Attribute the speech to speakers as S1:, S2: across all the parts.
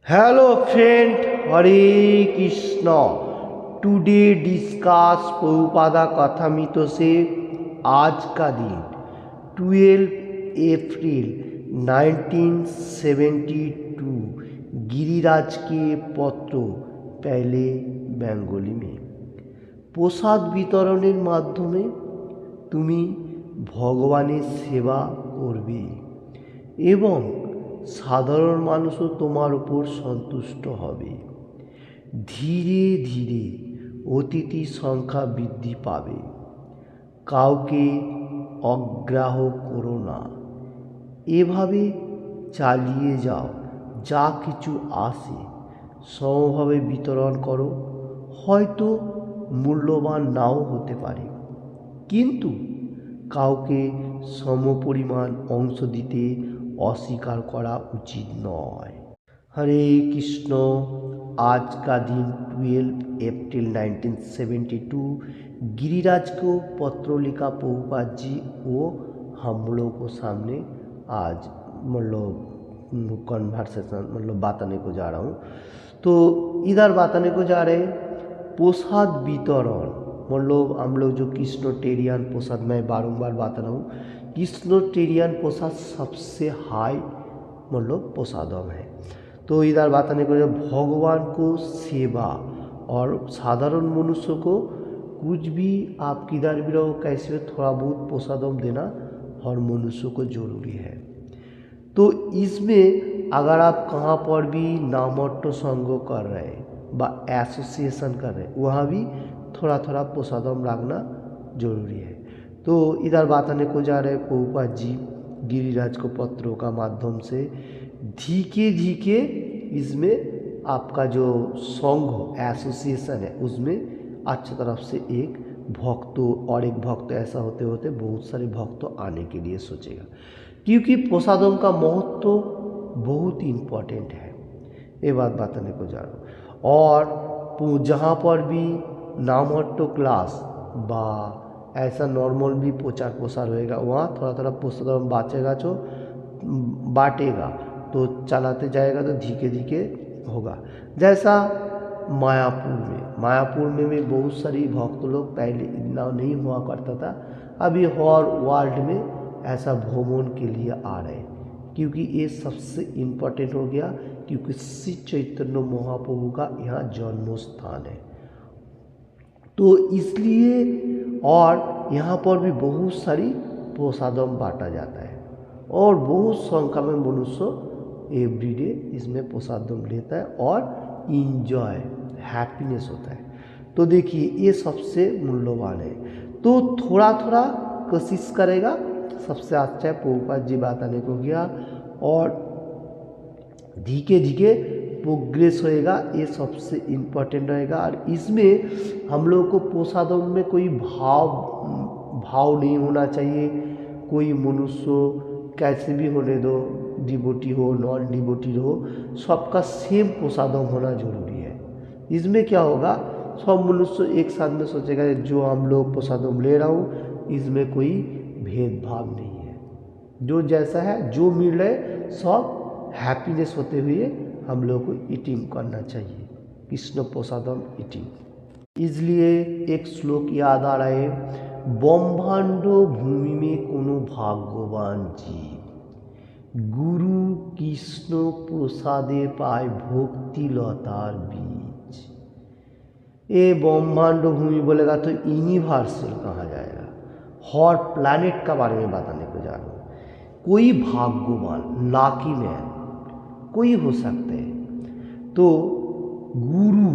S1: Hello friend, हरे Krishna. Today discuss Prabhupada कथामृत से आज का दिन 12 अप्रैल 1972 गिरिराज के पत्र पहले बेंगली में प्रसाद वितरणের মাধ্যমে তুমি ভগবানের সেবা করবে এবং সাধারণ মানুষও তোমার উপর সন্তুষ্ট হবে। ধীরে ধীরে অতিথি সংখ্যা বৃদ্ধি পাবে। কাউকে অগ্রাহ্য করো না, এভাবে চালিয়ে যাও। যা কিছু আসে সমভাবে বিতরণ করো। হয়তো মূল্যবান নাও হতে পারে, কিন্তু কাউকে সমপরিমাণ অংশ দিতে अस्वीकार करा उचित नय। हरे कृष्ण। आज का दिन 12 अप्रैल 1972 गिरिराज को पत्र लिखा प्रभुपाद जी वो हम लोगों को सामने आज मतलब कन्वर्सेशन मतलब बताने को जा रहा हूँ। तो इधर बताने को जा रहे प्रसाद वितरण मतलब हम लोग जो कृष्णटेरियन प्रसाद मैं बारंबार बता रहा हूँ। कृष्णटेरियन प्रसाद सबसे हाई मतलब प्रसादम है। तो इधर बताने को भगवान को सेवा और साधारण मनुष्य को कुछ भी आप किधर भी रहो कैसे थोड़ा बहुत प्रसादम देना हर मनुष्य को जरूरी है। तो इसमें अगर आप कहाँ पर भी नामट्ट संग कर रहे हैं व एसोसिएशन कर रहे हैं वहाँ भी थोड़ा थोड़ा प्रसादम रखना जरूरी है। तो इधर बताने को जा रहे प्रभुपाद जी गिरिराज को पत्रों का माध्यम से धीरे धीरे इसमें आपका जो संघ एसोसिएशन है उसमें अच्छी तरफ से एक भक्त और एक भक्त ऐसा होते होते बहुत सारे भक्त आने के लिए सोचेगा, क्योंकि प्रसादम का महत्व बहुत इम्पोर्टेंट है। ये बात बताने को जा रहा हूँ। और जहाँ पर भी नामहट्ट क्लास बा ऐसा नॉर्मल भी प्रचार प्रसार होएगा वहाँ थोड़ा थोड़ा प्रसादम बाँचेगा जो बांटेगा तो चलाते जाएगा तो धीरे धीरे होगा। जैसा मायापुर में भी बहुत सारी भक्त लोग पहले इतना नहीं हुआ करता था, अभी हर वर्ल्ड में ऐसा भ्रमण के लिए आ रहे हैं, क्योंकि ये सबसे इम्पोर्टेंट हो गया क्योंकि श्री चैतन्य महाप्रभु का यहाँ जन्म स्थान है। तो इसलिए और यहाँ पर भी बहुत सारी प्रसादम बांटा जाता है और बहुत संख्या में मनुष्य एवरीडे इसमें प्रसादम लेता है और इंजॉय हैप्पीनेस होता है। तो देखिए ये सबसे मूल्यवान है। तो थोड़ा थोड़ा कोशिश करेगा सबसे अच्छा है। प्रभुपाद जी बताने को गया और धीरे धीरे प्रोग्रेस होएगा, ये सबसे इम्पोर्टेंट रहेगा। और इसमें हम लोग को प्रसादम में कोई भाव नहीं होना चाहिए। कोई मनुष्य कैसे भी होने दो, डिवोटी हो नॉन डिवोटी हो, सबका सेम प्रसादम होना जरूरी है। इसमें क्या होगा सब मनुष्य एक साथ में सोचेगा जो हम लोग प्रसादम ले रहा हूँ इसमें कोई भेदभाव नहीं है, जो जैसा है जो मिल रहे सब हैप्पीनेस होते हुए हम लोग को ईटिंग करना चाहिए, कृष्ण प्रसादम ईटिंग। इसलिए एक श्लोक याद आ रहा है, ब्रह्मांड भूमि में कोनो भाग्यवान जीव गुरु कृष्ण प्रसादे पाए भक्ति लतार बीज। ये ब्रह्मांड भूमि बोलेगा तो यूनिवर्सल कहा जाएगा, हर प्लैनेट का बारे में बताने को जा रहा हूँ। कोई भाग्यवान लाकी मैन कोई हो सकते हैं। तो गुरु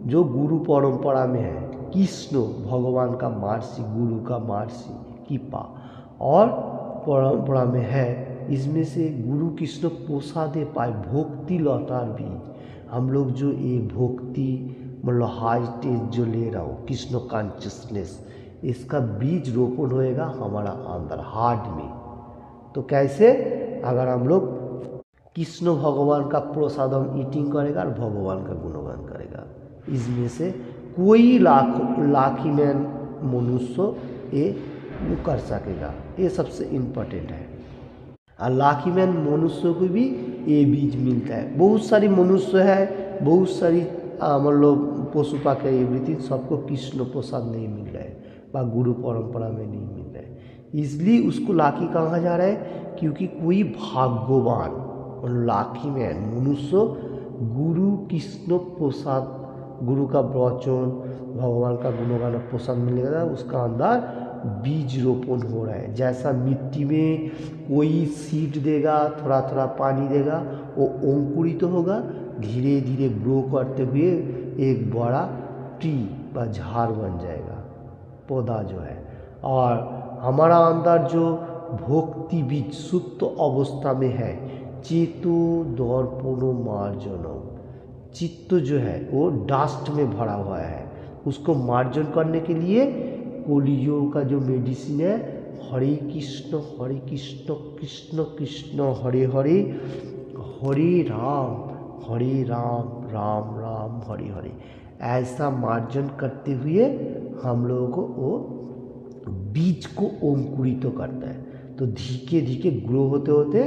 S1: जो गुरु परंपरा में है, कृष्ण भगवान का महर्षि गुरु का महर्षि कृपा और परंपरा में है, इसमें से गुरु कृष्ण प्रसादे पाए भक्ति लतार भी। हम लोग जो ये भक्ति मतलब हाई स्टेज जो ले रहा हो कृष्ण कॉन्शियसनेस, इसका बीज रोपण होएगा हमारा अंदर हार्ट में। तो कैसे अगर हम लोग कृष्ण भगवान का प्रसादम ईटिंग करेगा और भगवान का गुणगान करेगा, इसमें से कोई लाखी मैन मनुष्य ये कर सकेगा। ये सबसे इम्पोर्टेंट है। और लाखी मैन मनुष्य को भी ये बीज मिलता है। बहुत सारी मनुष्य है, बहुत सारी मतलब पशु पाखे एवरीथिंग, सबको कृष्ण प्रसाद नहीं मिल रहा है व गुरु परंपरा में नहीं मिल रहा है। इसलिए उसको लाखी कहा जा रहा है, क्योंकि कोई भाग्यवान लाखी में मनुष्य गुरु कृष्ण प्रसाद, गुरु का वचन, भगवान का गुणगान प्रसाद मिलेगा, उसका अंदर बीज रोपण हो रहा है। जैसा मिट्टी में कोई सीड देगा, थोड़ा थोड़ा पानी देगा, वो अंकुरित तो होगा, धीरे धीरे ग्रो करते हुए एक बड़ा ट्री व झाड़ बन जाएगा, पौधा जो है। और हमारा अंदर जो भक्ति बीज सुप्त अवस्था में है, चेतो दर्पणो मार्जनम, चित्त जो है वो डस्ट में भरा हुआ है, उसको मार्जन करने के लिए कलियुग का जो मेडिसिन है, हरे कृष्ण कृष्ण कृष्ण हरे हरे, हरे राम राम राम हरे हरे, ऐसा मार्जन करते हुए हम लोगों को वो बीज को अंकुरित तो करता है। तो धीरे धीरे ग्रो होते होते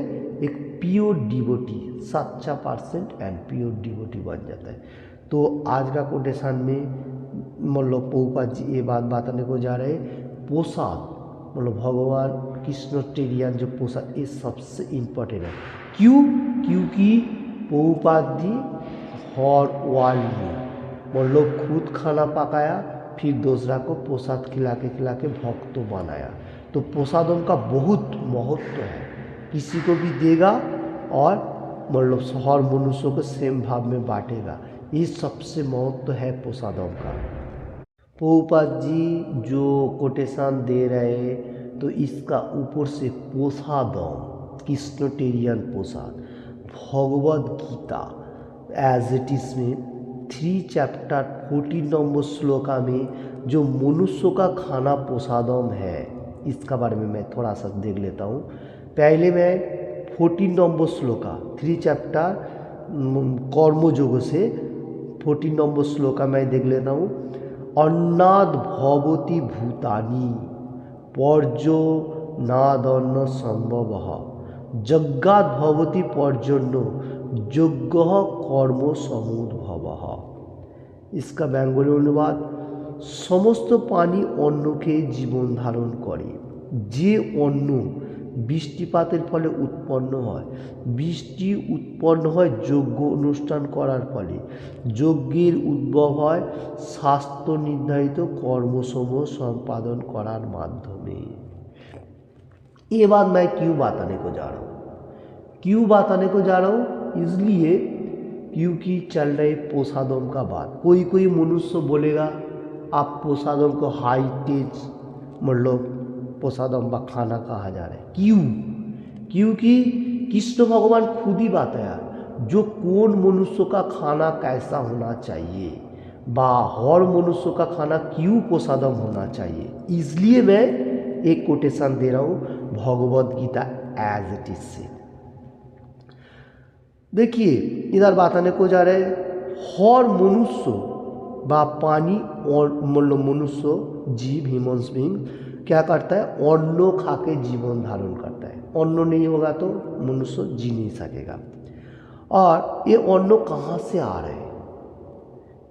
S1: एक प्योर डिवोटी, सच्चा पर्सेंट एंड प्योर डिवोटी बन जाता है। तो आज का कोटेशन में मतलब प्रभुपाद जी ये बात बताने को जा रहे हैं, प्रसाद मतलब भगवान कृष्ण टेरियन जो प्रसाद, ये सबसे इम्पोर्टेंट है। क्यों? क्योंकि प्रभुपाद जी हर वर्ल्ड में मतलब खुद खाना पकाया, फिर दूसरा को प्रसाद खिला के भक्त बनाया। तो प्रसादों का बहुत महत्व है, किसी को भी देगा और मतलब हर मनुष्यों को सेम भाव में बांटेगा, ये सबसे महत्व है प्रसादों का। प्रभुपाद जी जो कोटेशन दे रहे, तो इसका ऊपर से prasadam Krishnatarian prasad, Bhagavad Gita as it is में 3 चैप्टर 14 नंबर श्लोका में जो मनुष्य का खाना प्रसादम है, इसका बारे में मैं थोड़ा सा देख लेता हूँ। पहले मैं 14 नंबर श्लोका 3 चैप्टर कर्मयोग से 14 नंबर श्लोका मैं देख लेता हूँ। अन्नाद भवति भूतानि पर्जो नादन्न संभव यज्ञाद भवति पर्जन्यो यज्ञ कर्म समुद्भव। इसका बेंगली अनुवाद, समस्त पानी अन्न के जीवन धारण करे, जे अन्न বৃষ্টিপাতের ফলে উৎপন্ন হয়, বৃষ্টি উৎপন্ন হয় যজ্ঞ অনুষ্ঠান করার ফলে, যজ্ঞের উদ্ভব হয় শাস্ত্র নির্ধারিত কর্মসমূহ সম্পাদन করার माध्यमे। ये बात मैं क्यों बताने को जा रहा हूँ? इसलिए क्योंकि चल रहे प्रसादों का बात। कोई मनुष्य बोलेगा आप प्रसादों को हाई टेज मतलब प्रसादम व खाना कहा जा रहा है। क्यों? क्योंकि कृष्ण भगवान खुद ही बताया जो कौन मनुष्य का खाना कैसा होना चाहिए, बा हर मनुष्य का खाना क्यों प्रसादम होना चाहिए। इसलिए मैं एक कोटेशन दे रहा हूँ Bhagavad Gita as it is says. देखिए इधर बताने को जा रहे हर मनुष्य बा पानी और मतलब मनुष्य जीव ह्यूमन्स बीइंग क्या करता है, अन्न खा के जीवन धारण करता है। अन्न नहीं होगा तो मनुष्य जी नहीं सकेगा। और ये अन्न कहाँ से आ रहे हैं,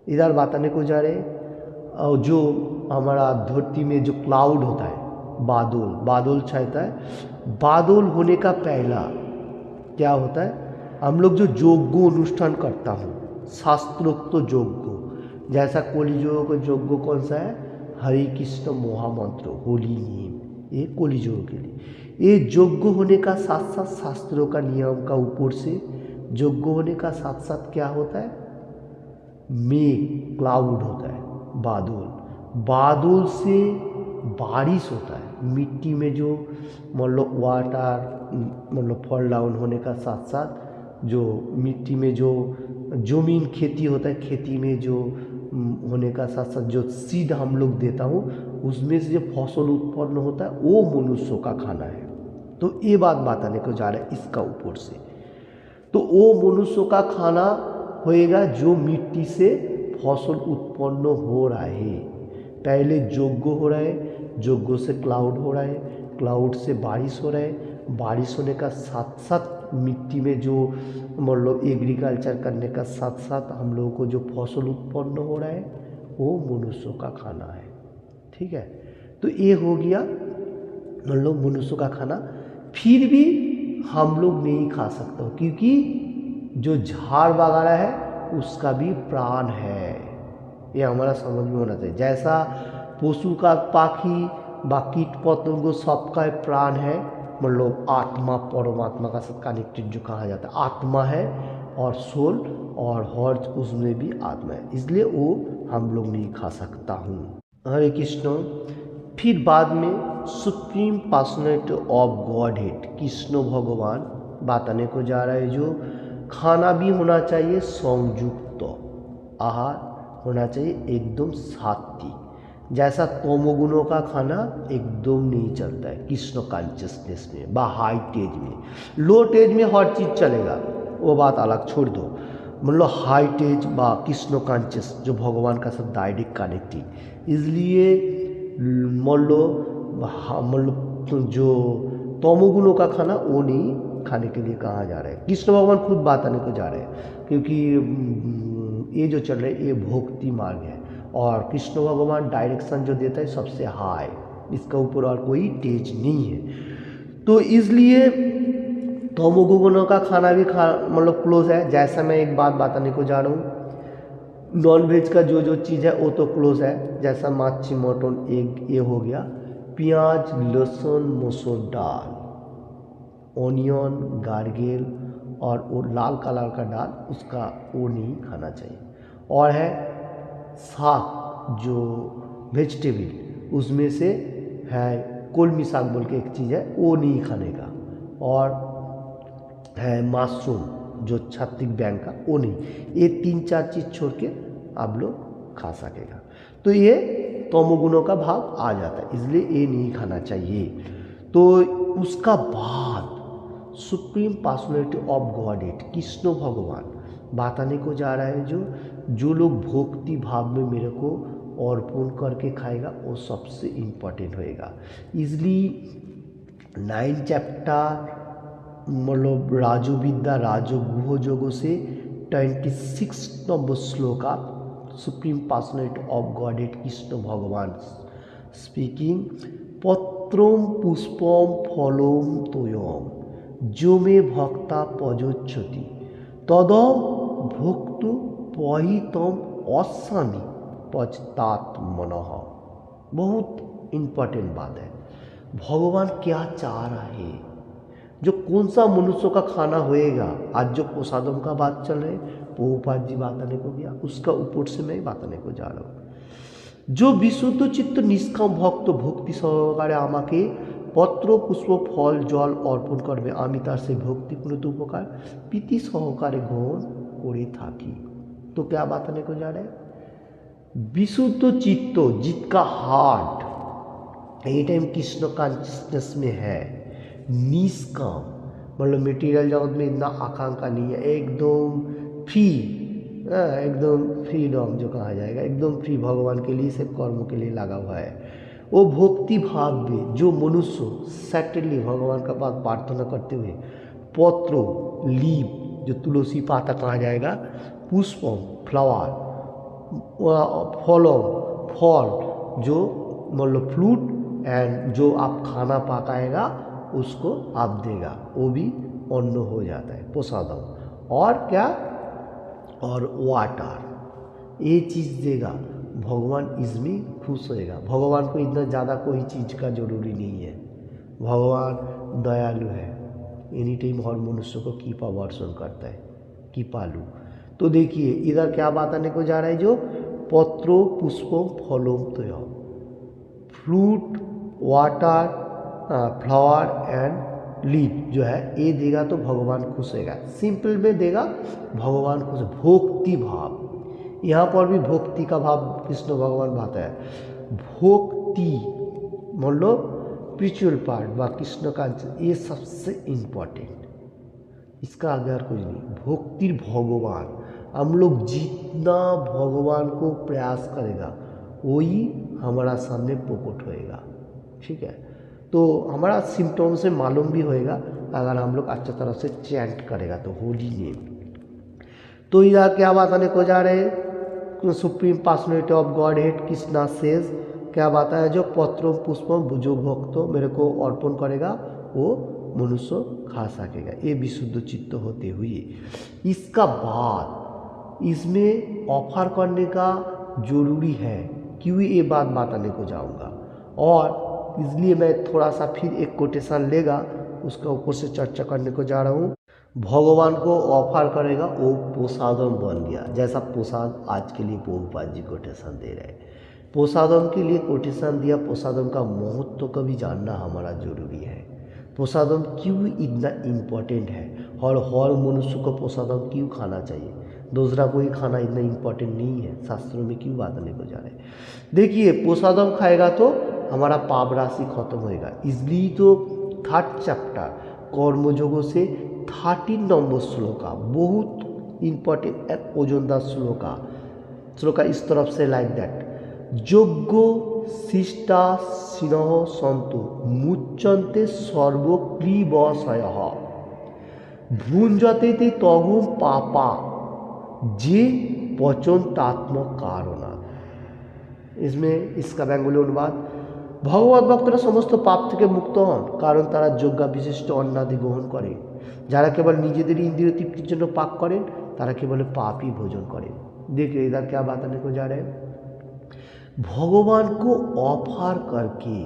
S1: इधर बताने को जा रहे जो हमारा धरती में जो क्लाउड होता है, बादल छाता है, बादल होने का पहला क्या होता है, हम लोग जो यज्ञ अनुष्ठान करता हूँ शास्त्रोक्त यज्ञ, जैसा कलियुग का यज्ञ कौन सा है, हरे कृष्ण महामंत्र होली नेम, ये कलियुग के लिए। ये यज्ञ होने का साथ साथ शास्त्रों का नियम का ऊपर से यज्ञ होने का साथ साथ क्या होता है, मेघ क्लाउड होता है, बादल से बारिश होता है। मिट्टी में जो मतलब वाटर मतलब फॉल डाउन होने का साथ साथ जो मिट्टी में जो जमीन खेती होता है, खेती में जो होने का साथ साथ जो सीड हम लोग देता हूँ उसमें से जो फसल उत्पन्न होता है वो मनुष्यों का खाना है। तो ये बात बताने को जा रहा है इसका ऊपर से। तो वो मनुष्यों का खाना होएगा जो मिट्टी से फसल उत्पन्न हो रहा है। पहले यज्ञ हो रहा है, यज्ञ से क्लाउड हो रहा है, क्लाउड से बारिश हो रहा है, बारिश होने का साथ साथ मिट्टी में जो मतलब एग्रीकल्चर करने का साथ साथ हम लोगों को जो फसल उत्पन्न हो रहा है वो मनुष्यों का खाना है। ठीक है, तो ये हो गया मतलब मनुष्यों का खाना। फिर भी हम लोग नहीं खा सकते क्योंकि जो झाड़ वगैरह है उसका भी प्राण है, ये हमारा समझ में होना चाहिए। जैसा पशु का पाखी व कीट पतंग सबका प्राण है, मतलब आत्मा परमात्मा का साथ कनेक्टेड जो कहा जाता है आत्मा है, और सोल और हॉर्ज उसमें भी आत्मा है, इसलिए वो हम लोग नहीं खा सकता हूँ। हरे कृष्ण। फिर बाद में supreme personality of God head Krishna भगवान बताने को जा रहा है जो खाना भी होना चाहिए संयुक्त आहार होना चाहिए, एकदम सात्विक। जैसा तमोगुणों का खाना एकदम नहीं चलता है कृष्ण कॉन्शियसनेस में व हाई तेज में। लो तेज में हर चीज़ चलेगा, वो बात अलग छोड़ दो। मतलब हाई तेज व कृष्ण कॉन्शियस जो भगवान का साथ डायरेक्ट कनेक्टिंग, इसलिए मतलब जो तमोगुणों का खाना वो नहीं खाने के लिए कहा जा रहा है। कृष्ण भगवान खुद बताने को जा रहे हैं क्योंकि ये जो चल रहा है ये भक्ति मार्ग है, और कृष्ण भगवान डायरेक्शन जो देता है सबसे हाई, इसका ऊपर और कोई तेज नहीं है। तो इसलिए तमोगुणों का खाना भी मतलब क्लोज है। जैसा मैं एक बात बताने को जा रहा हूँ, नॉन वेज का जो जो चीज़ है वो तो क्लोज है, जैसा मच्छी मटन एग ये हो गया। प्याज लहसुन मसूर दाल ऑनियन गार्गिल और वो लाल कलर का दाल उसका वो नहीं खाना चाहिए। और है साग जो वेजिटेबल उसमें से है कोलमी साग बोल के एक चीज़ है वो नहीं खाने का, और है मशरूम जो छत्तीस बैंक का वो नहीं, ये 3-4 चीज़ छोड़ के आप लोग खा सकेगा। तो ये तमोगुणों का भाव आ जाता है, इसलिए ये नहीं खाना चाहिए। तो उसका बाद supreme personality of God head Krishna भगवान बताने को जा रहा है जो लोग भक्ति भाव में मेरे को अर्पण करके खाएगा वो सबसे इम्पोर्टेंट होएगा। इसलिए 9 चैप्टर मतलब राजविद्या राजगुह जोगों से 26 number shloka supreme personality of God head Krishna भगवान स्पीकिंग पत्रम पुष्पम फलम तोयम जो मे भक्ता पजोच्छति तदम भक्त पहितम अस्वामी पचतात मनः। बहुत इम्पोर्टेंट बात है, भगवान क्या चाह रहा है, जो कौन सा मनुष्यों का खाना होएगा। आज जो प्रसादम का बात चल रही है प्रभुपाद जी बताने को गया, उसका ऊपर से मैं बताने को जा रहा हूँ। जो विशुद्ध चित्त निष्काम भक्त भक्ति सहकारे आमाके पत्र पुष्प फल जल अर्पण करबे आमी तार से भक्तिपूर्ण उपकार प्रीति सहकारे ग्रहण करे थाकी। तो क्या बताने को जा रहे हैं, विशुद्ध चित्त जिसका हार्ट ये टाइम कृष्ण कॉन्शियसनेस में है, निष्काम मतलब मटेरियल जगत में इतना आकांक्षा नहीं है, एकदम फ्री, एकदम फ्रीडम जो कहा जाएगा, एकदम फ्री भगवान के लिए सिर्फ कर्मों के लिए लगा हुआ है। वो भक्ति भाव में जो मनुष्य सेटली भगवान का पास प्रार्थना करते हुए पत्रों लीव जो तुलसी पाता कहा जाएगा, पुष्पम फ्लावर, फलों फल जो मतलब फ्रूट एंड जो आप खाना पकाएगा उसको आप देगा, वो भी अन्न हो जाता है प्रसादम। और क्या, और वाटर ये चीज़ देगा, भगवान इसमें खुश होएगा। भगवान को इतना ज़्यादा कोई चीज़ का जरूरी नहीं है, भगवान दयालु है, एनी टाइम हर मनुष्य को कृपा वर्षण करता है, कृपालु। तो देखिए इधर क्या बात आने को जा रहा है, जो पत्रो पुष्पम फलोम तोय fruit water flower and leaf जो है ये देगा तो भगवान खुश होगा। सिंपल में देगा भगवान खुश। भक्ति भाव, यहाँ पर भी भक्ति का भाव कृष्ण भगवान भाता है। भक्ति मतलब स्पिरिचुअल पार्ट व कृष्ण का ये सबसे इम्पोर्टेंट, इसका अगर कुछ नहीं। भक्ति भगवान, हम लोग जितना भगवान को प्रयास करेगा वही हमारा सामने प्रकट होएगा। ठीक है, तो हमारा सिम्टम से मालूम भी होएगा अगर हम लोग अच्छा तरह से चैंट करेगा तो होली नेम। तो यहाँ क्या बात आने को जा रहे हैं, supreme personality of God head Krishna says, क्या बात है, जो पत्र पुष्पम जो भक्त मेरे को अर्पण करेगा वो मनुष्य खा सकेगा, ये विशुद्ध चित्त होते हुए। इसका बाद इसमें ऑफर करने का जरूरी है, क्यों ये बात बताने को जाऊंगा, और इसलिए मैं थोड़ा सा फिर एक कोटेशन लेगा उसका ऊपर से चर्चा करने को जा रहा हूँ। भगवान को ऑफर करेगा वो प्रसादम बन गया, जैसा प्रसाद आज के लिए प्रभुपाद जी कोटेशन दे रहे हैं। प्रसादम के लिए कोटेशन दिया, प्रसादम का महत्व का भी जानना हमारा जरूरी है। प्रसादम क्यों इतना इम्पोर्टेंट है और हर मनुष्य को प्रसादम क्यों खाना चाहिए, दूसरा कोई खाना इतना इम्पोर्टेंट नहीं है, शास्त्रों में क्यों बताने को जा रहे हैं। देखिए प्रसादम खाएगा तो हमारा पाप राशि खत्म होएगा, इसलिए तो 3rd चैप्टर कर्मयोगों से 13 नंबर श्लोका बहुत इम्पोर्टेंट एंड ओजनदार श्लोका इस तरफ से लाइक दैट, योग्य शिष्टा सिनह सन्तु मुच्यन्ते सर्वक्लीबशय भुंजते ते तगुम पापा जे पचन्तात्म कारणा। इसमें इसका बेंगली अनुवाद, भगवत भक्तरा समस्त पाप থেকে মুক্ত হন কারণ তারা যজ্ঞা বিশিষ্ট অন্নাদি গ্রহণ করে। যারা केवल নিজেদের इंद्रिय तृप्तिर জন্য পাপ করেন তারা केवल पाप ही भोजन करें। देखिए इधर क्या बताने को जा रहे हैं, भगवान को ऑफर करके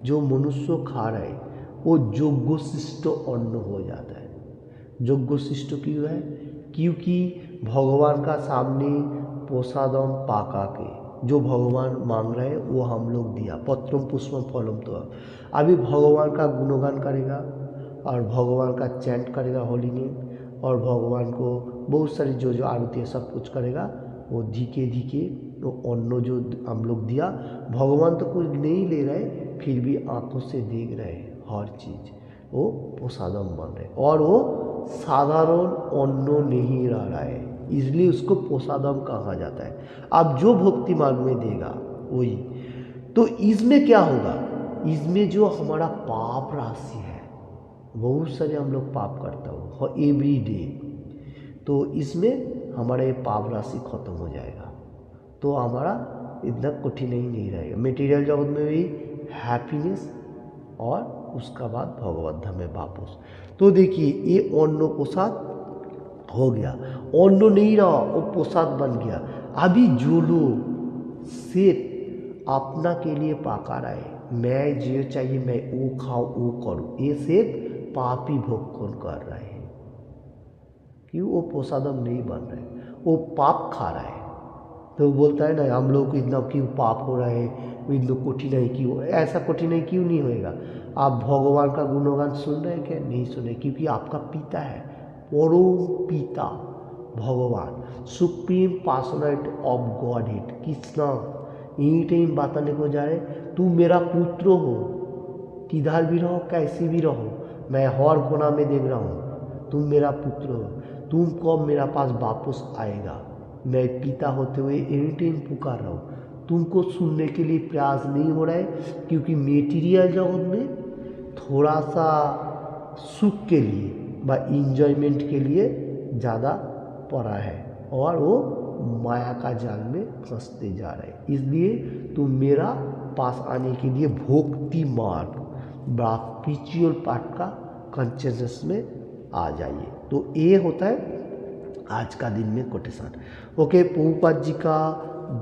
S1: जो मनुष्य खा रहा है वो योग्य शिष्ट अन्न हो जाता है। योग्य शिष्ट क्यों है, क्योंकि भगवान का सामने प्रसादम पाका के जो भगवान मांग रहे हैं वो हम लोग दिया, पत्रम पुष्पम फलम। तो अभी भगवान का गुणगान करेगा और भगवान का चैंट करेगा होली नेम, और भगवान को बहुत सारी जो जो आरती है सब कुछ करेगा, वो धीके धीके तो अन्न जो हम लोग दिया, भगवान तो कुछ नहीं ले रहे फिर भी आंखों से देख रहे हैं हर चीज़, वो प्रसादम बन रहे और वो साधारण अन्न नहीं रह रहा है, इसलिए उसको प्रसादम कहा जाता है। अब जो भक्ति मार्ग में देगा वही, तो इसमें क्या होगा, इसमें जो हमारा पाप राशि है, बहुत सारे हम लोग पाप करता हो एवरी डे, तो इसमें हमारा ये पाप राशि खत्म हो जाएगा, तो हमारा इतना कठिनाई नहीं रहेगा। मटेरियल जगत में भी हैप्पीनेस और उसका बाद भगवत धाम में वापस। तो देखिए ये अन्न प्रसाद हो गया, अन्न नहीं रहा वो प्रसाद बन गया। अभी जो लोग सिर्फ अपना के लिए पाका रहे, मैं जो चाहिए मैं वो खाऊं वो करूं, ये सिर्फ पापी भोग कर रहे हैं, क्यों, वो प्रसादम नहीं बन रहे, वो पाप खा रहा है। तो बोलता है ना हम लोग को इतना क्यों पाप हो रहा है, इतना कठिनाई क्यों, ऐसा कठिनाई क्यों नहीं होएगा। आप भगवान का गुणगान सुन रहे हैं क्या, नहीं सुने, क्योंकि आपका पिता है, परम पिता भगवान supreme personality of God head Krishna any time बताने को जा रहे, तू मेरा पुत्र हो, किधर भी रहो कैसी भी रहो, मैं हर कोना में देख रहा हूँ, तुम मेरा पुत्र हो, तुम कब मेरा पास वापस आएगा, मैं पिता होते हुए एनी टाइम पुकार रहा हूँ। तुमको सुनने के लिए प्रयास नहीं हो रहा है, क्योंकि मेटीरियल जगत में थोड़ा सा सुख के लिए व इंजॉयमेंट के लिए ज़्यादा पड़ा है और वो माया का जाल में फंसते जा रहे हैं। इसलिए तुम मेरा पास आने के लिए भक्ति मार्ग बड़ा स्पिरिचुअल पार्ट का कॉन्शियसनेस में आ जाइए। तो ये होता है आज का दिन में कोटेशन। ओके, प्रभुपाद जी का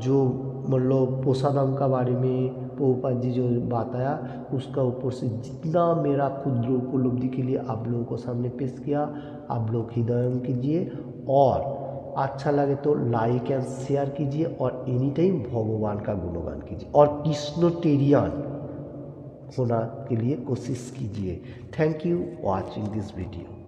S1: जो मतलब प्रसादम का बारे में प्रभुपाद जी जो बताया उसका ऊपर से जितना मेरा क्षुद्र उपलब्धि के लिए आप लोगों को सामने पेश किया, आप लोग हृदय कीजिए और अच्छा लगे तो लाइक एंड शेयर कीजिए और एनी टाइम भगवान का गुणगान कीजिए और कृष्णटेरियन होना के लिए कोशिश कीजिए। Thank you watching this video.